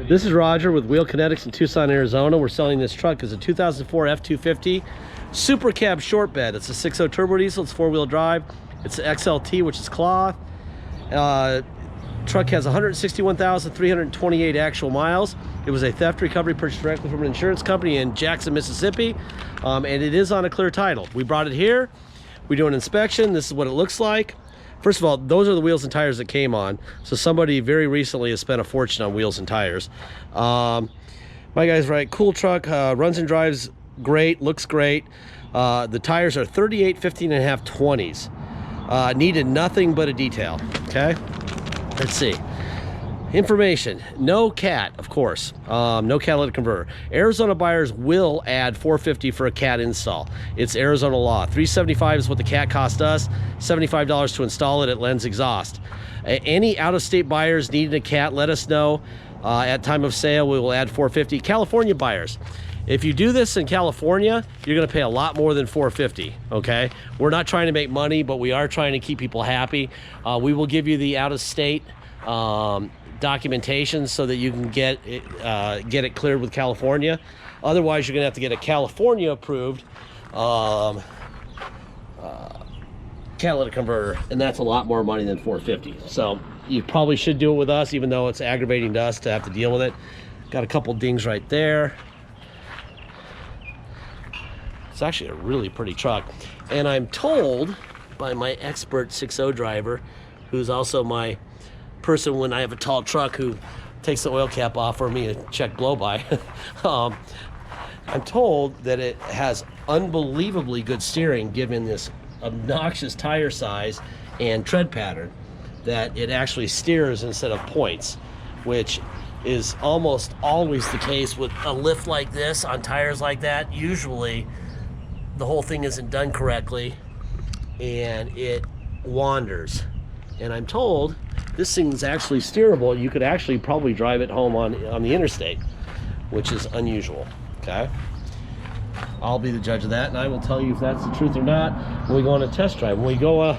This is Roger with Wheel Kinetics in Tucson, Arizona. We're selling this truck as a 2004 F250 Super Cab short bed. It's a 6.0 turbo diesel. It's 4-wheel drive. It's an XLT, which is cloth. Truck has 161,328 actual miles. It was a theft recovery purchased directly from an insurance company in Jackson, Mississippi, and it is on a clear title. We brought it here. We do an inspection. This is what it looks like. First of all, those are the wheels and tires that came on. So somebody very recently has spent a fortune on wheels and tires. My guy's right. Cool truck. Runs and drives great. Looks great. The tires are 38, 15.5, 20s. Needed nothing but a detail. Okay. Let's see. Information. No cat, of course. No catalytic converter. Arizona buyers will add $450 for a cat install. It's Arizona law. $375 is what the cat cost us. $75 to install it at Lens Exhaust. Any out-of-state buyers needing a cat, let us know. At time of sale, we will add $450. California buyers. If you do this in California, you're going to pay a lot more than $450, okay? We're not trying to make money, but we are trying to keep people happy. We will give you the out-of-state documentation so that you can get it cleared with California. Otherwise, you're going to have to get a California approved catalytic converter, and that's a lot more money than $450. So you probably should do it with us, even though it's aggravating to us to have to deal with it. Got a couple dings right there. It's actually a really pretty truck, and I'm told by my expert 6.0 driver, who's also my person when I have a tall truck who takes the oil cap off for me to check blow-by. I'm told that it has unbelievably good steering given this obnoxious tire size and tread pattern, that it actually steers instead of points, which is almost always the case with a lift like this on tires like that. Usually the whole thing isn't done correctly and it wanders. And I'm told this thing's actually steerable. You could actually probably drive it home on the interstate, which is unusual, okay? I'll be the judge of that, and I will tell you if that's the truth or not when we go on a test drive. When we go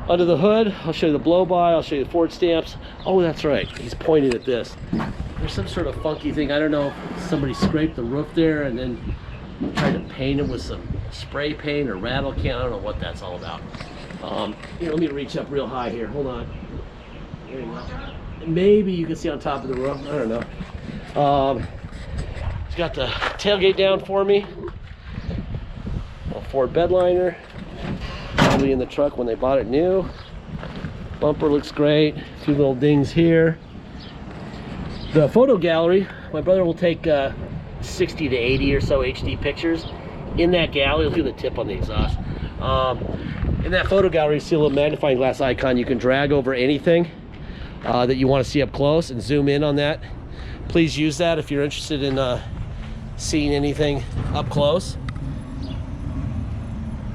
under the hood, I'll show you the blow-by, I'll show you the Ford stamps. Oh, that's right, he's pointing at this. There's some sort of funky thing. I don't know if somebody scraped the roof there and then tried to paint it with some spray paint or rattle can. I don't know what that's all about. Here, let me reach up real high here. Hold on. There you go. Maybe you can see on top of the roof. I don't know. He's got the tailgate down for me. A Ford bed liner. Probably in the truck when they bought it new. Bumper looks great. A few little dings here. The photo gallery, my brother will take 60 to 80 or so HD pictures. In that gallery, let's do the tip on the exhaust. In that photo gallery, you see a little magnifying glass icon. You can drag over anything that you want to see up close and zoom in on that. Please use that if you're interested in seeing anything up close.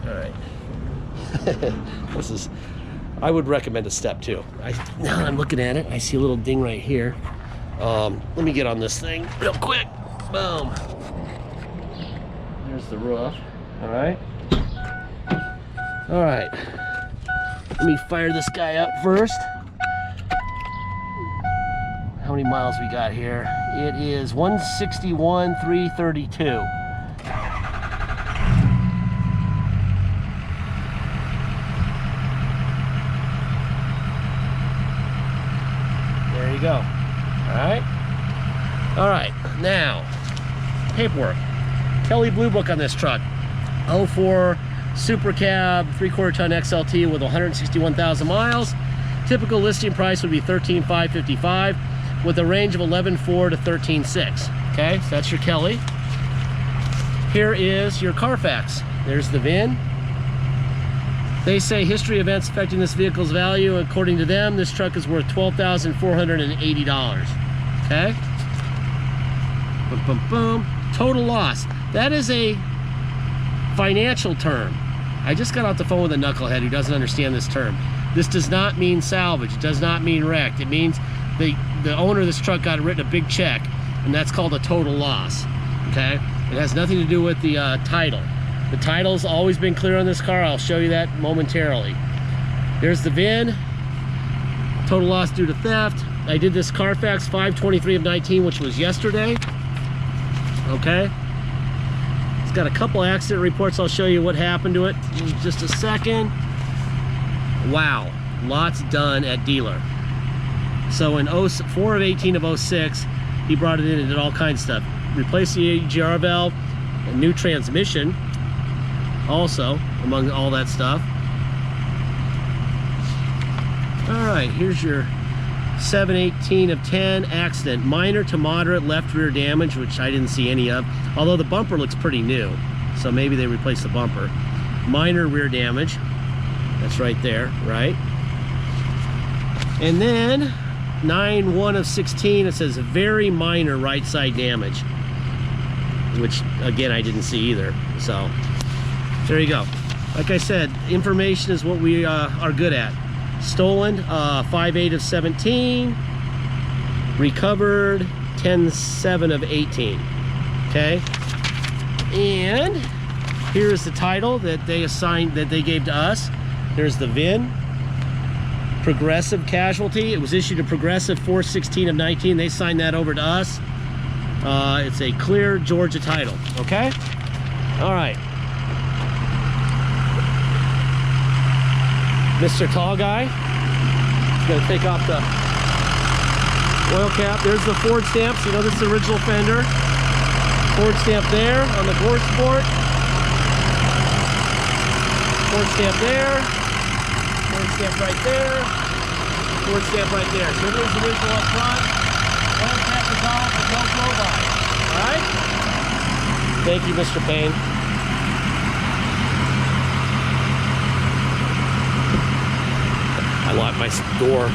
All right. I would recommend a step two. Now I'm looking at it, I see a little ding right here. Let me get on this thing real quick. Boom. There's the roof. All right. All right. Let me fire this guy up first. How many miles we got here? It is 161,332. There you go. All right. All right. Now, paperwork. Kelly Blue Book on this truck. 04 Super Cab 3/4 ton XLT with 161,000 miles. Typical listing price would be $13,555 with a range of 11,400 to 13,600. Okay, so that's your Kelly. Here is your Carfax. There's the VIN. They say history events affecting this vehicle's value. According to them, this truck is worth $12,480. Okay. Boom, boom, boom. Total loss. That is a financial term. I just got off the phone with a knucklehead who doesn't understand this term. This does not mean salvage. It does not mean wrecked. It means the owner of this truck got written a big check, and that's called a total loss. Okay? It has nothing to do with the title. The title's always been clear on this car. I'll show you that momentarily. There's the VIN. Total loss due to theft. I did this Carfax 5/23 of 19, which was yesterday. Okay. It's got a couple accident reports. I'll show you what happened to it in just a second. Wow, lots done at dealer. So in 4 of 18 of 06, he brought it in and did all kinds of stuff. Replaced the AGR valve, a new transmission, also among all that stuff. All right, here's your 7/18 of 10 accident. Minor to moderate left rear damage, which I didn't see any of, although the bumper looks pretty new, so maybe they replaced the bumper. Minor rear damage, that's right there, right? And then 9/1 of 16, it says very minor right side damage, which again I didn't see either. So there you go. Like I said, information is what we are good at. Stolen 5/8 of 17, recovered 10/7 of 18. Okay, and here's the title that they assigned, that they gave to us. There's the VIN. Progressive Casualty. It was issued to Progressive 4/16 of 19. They signed that over to us. It's a clear Georgia title. Okay. All right. Mr. Tall Guy is going to take off the oil cap. There's the Ford stamps. You know, this is the original fender. Ford stamp there on the gore sport. Ford stamp there. Ford stamp right there. Ford stamp right there. So there's the original up front. Oil cap is off and no blow by. All right? Thank you, Mr. Payne. I locked my door.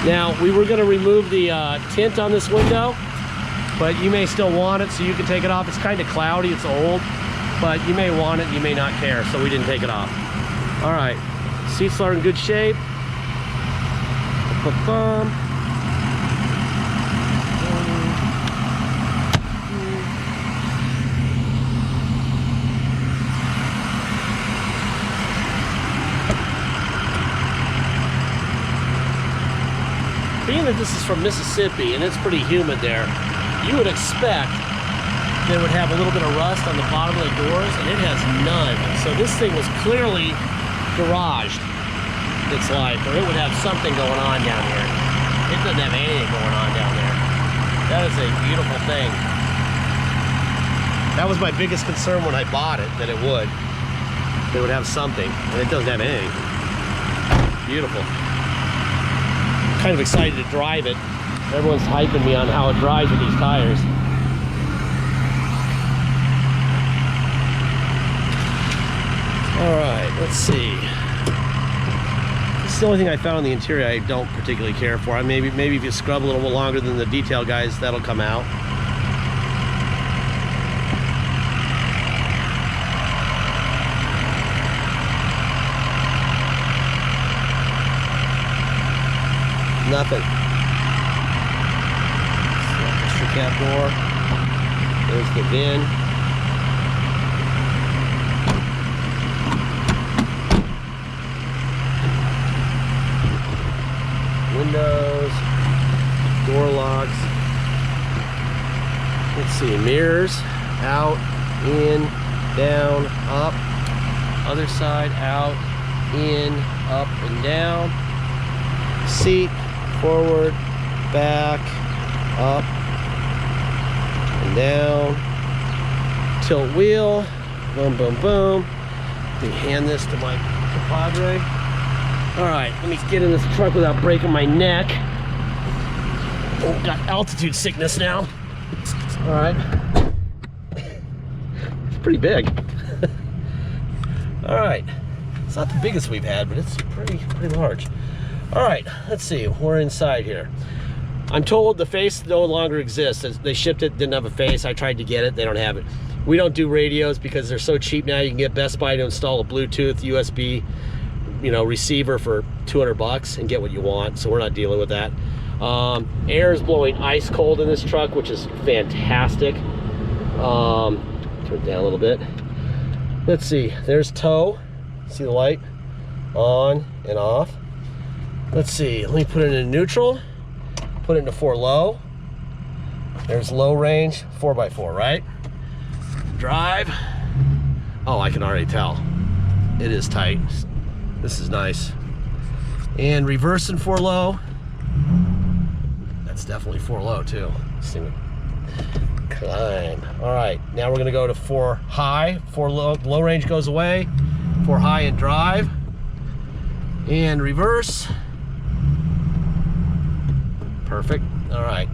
Now, we were going to remove the tint on this window, but you may still want it, so you can take it off. It's kind of cloudy, it's old, but you may want it, you may not care, so we didn't take it off. All right, seats are in good shape. Being that this is from Mississippi and it's pretty humid there, you would expect they would have a little bit of rust on the bottom of the doors, and it has none. So this thing was clearly garaged its life, or it would have something going on down here. It doesn't have anything going on down there. That is a beautiful thing. That was my biggest concern when I bought it, that it would. They would have something, and it doesn't have anything. Beautiful. Kind of excited to drive it. Everyone's hyping me on how it drives with these tires. All right, let's see. This is the only thing I found on the interior I don't particularly care for. Maybe if you scrub a little bit longer than the detail guys, that'll come out. Nothing. Extra cab door. There's the VIN. Windows. Door locks. Let's see. Mirrors. Out. In. Down. Up. Other side. Out. In. Up and down. Seat. Forward, back, up, and down. Tilt wheel, boom, boom, boom. Let me hand this to my compadre. All right, let me get in this truck without breaking my neck. Oh, got altitude sickness now. All right. It's pretty big. All right. It's not the biggest we've had, but it's pretty large. All right, let's see, we're inside here. I'm told the face no longer exists. They shipped it, didn't have a face. I tried to get it, they don't have it. We don't do radios because they're so cheap now. You can get Best Buy to install a Bluetooth USB, receiver for $200 and get what you want. So we're not dealing with that. Air is blowing ice cold in this truck, which is fantastic. Turn it down a little bit. Let's see, there's tow. See the light on and off. Let's see, let me put it in neutral, put it into 4 low. There's low range, 4x4, right? Drive. Oh, I can already tell. It is tight. This is nice. And reverse in 4 low. That's definitely 4 low too. Let's see. Climb. All right, now we're gonna go to 4 high. 4 low, low range goes away. 4 high and drive. And reverse. Perfect. All right.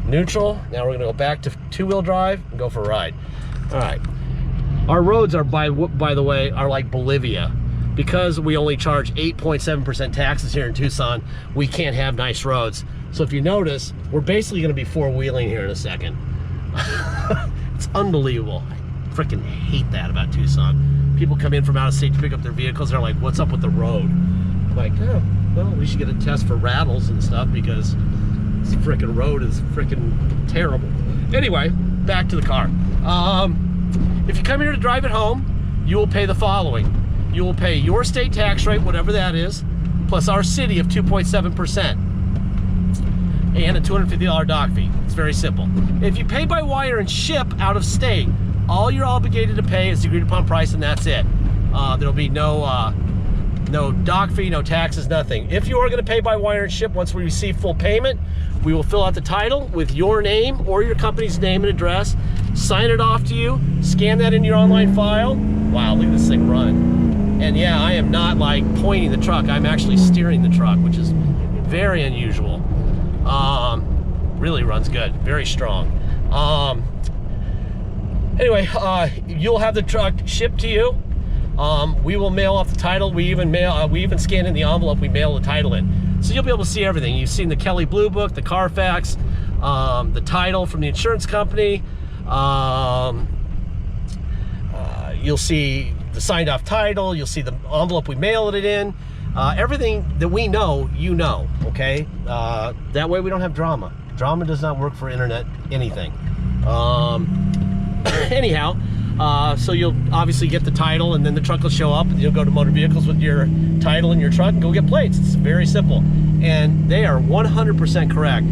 Neutral. Now we're gonna go back to 2-wheel drive and go for a ride. All right. Our roads are, by the way, are like Bolivia. Because we only charge 8.7% taxes here in Tucson, we can't have nice roads. So if you notice, we're basically gonna be 4-wheeling here in a second. It's unbelievable. I freaking hate that about Tucson. People come in from out of state to pick up their vehicles, they're like, what's up with the road? I'm like, oh, well, we should get a test for rattles and stuff because this freaking road is freaking terrible. Anyway, back to the car. If you come here to drive it home, you will pay the following. You will pay your state tax rate, whatever that is, plus our city of 2.7%, and a $250 dock fee. It's very simple. If you pay by wire and ship out of state, all you're obligated to pay is the agreed upon price, and that's it. There'll be no dock fee, no taxes, nothing. If you are going to pay by wire and ship, once we receive full payment, we will fill out the title with your name or your company's name and address, sign it off to you, scan that in your online file. Wow, look at this thing run. And yeah, I am not like pointing the truck, I'm actually steering the truck, which is very unusual. Really runs good, very strong. Anyway, you'll have the truck shipped to you. We will mail off the title. We even scan in the envelope, we mail the title in. So you'll be able to see everything. You've seen the Kelly Blue Book, the Carfax, the title from the insurance company. You'll see the signed off title. You'll see the envelope we mailed it in. Everything that we know, you know, okay? That way we don't have drama. Drama does not work for internet anything. Anyhow, so you'll obviously get the title, and then the truck will show up, and you'll go to Motor Vehicles with your title and your truck and go get plates. It's very simple. And they are 100% correct.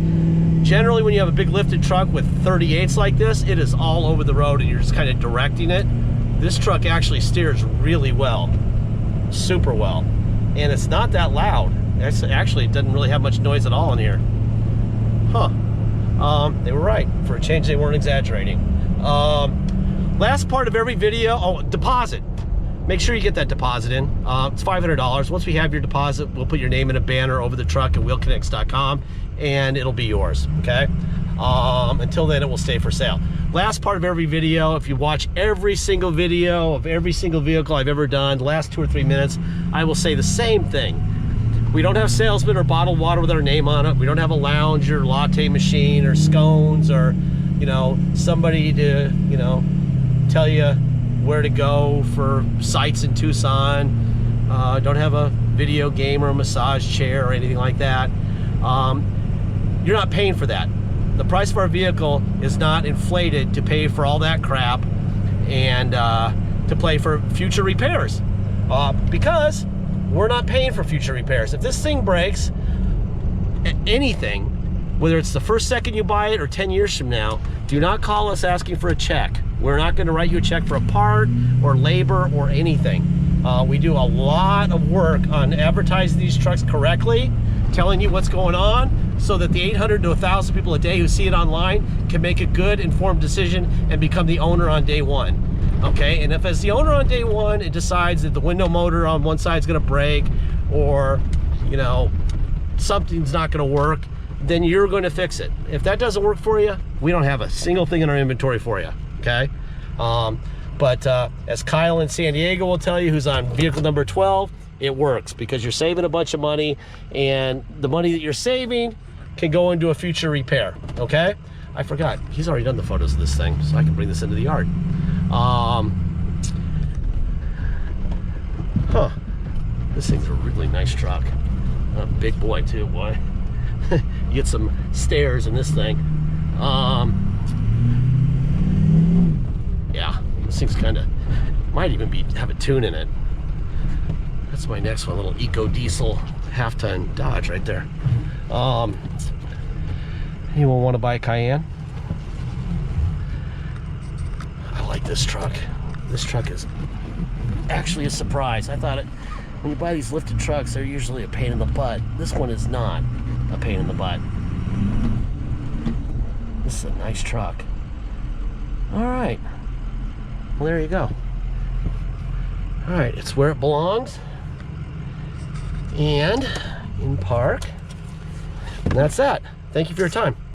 Generally, when you have a big lifted truck with 38s like this, it is all over the road and you're just kind of directing it. This truck actually steers really well, super well. And it's not that loud. Actually, it doesn't really have much noise at all in here. Huh. They were right. For a change, they weren't exaggerating. Last part of every video, oh, deposit. Make sure you get that deposit in. It's $500. Once we have your deposit, we'll put your name in a banner over the truck at wheelkinetics.com, and it'll be yours, okay? Until then, it will stay for sale. Last part of every video, if you watch every single video of every single vehicle I've ever done, the last 2 or 3 minutes, I will say the same thing. We don't have salesmen or bottled water with our name on it. We don't have a lounge or latte machine or scones or, you know, somebody to, you know, tell you where to go for sites in Tucson. Don't have a video game or a massage chair or anything like that. You're not paying for that. The price of our vehicle is not inflated to pay for all that crap and to pay for future repairs, because we're not paying for future repairs. If this thing breaks, anything, whether it's the first second you buy it or 10 years from now, do not call us asking for a check. We're not going to write you a check for a part or labor or anything. We do a lot of work on advertising these trucks correctly, telling you what's going on, so that the 800 to 1,000 people a day who see it online can make a good, informed decision and become the owner on day one. Okay, and if as the owner on day one, it decides that the window motor on one side is going to break, or, you know, something's not going to work, then you're going to fix it. If that doesn't work for you, we don't have a single thing in our inventory for you. Okay, but as Kyle in San Diego will tell you, who's on vehicle number 12, it works because you're saving a bunch of money, and the money that you're saving can go into a future repair. Okay, I forgot, he's already done the photos of this thing, so I can bring this into the yard. This thing's a really nice truck. A big boy too, boy. You get some stairs in this thing. Yeah, this thing's kind of, might even have a tune in it. That's my next one, a little eco diesel half-ton Dodge right there. Anyone want to buy a Cayenne? I like this truck. This truck is actually a surprise. I thought when you buy these lifted trucks, they're usually a pain in the butt. This one is not a pain in the butt. This is a nice truck. All right. Well, there you go. All right, it's where it belongs. And in park. And that's that. Thank you for your time.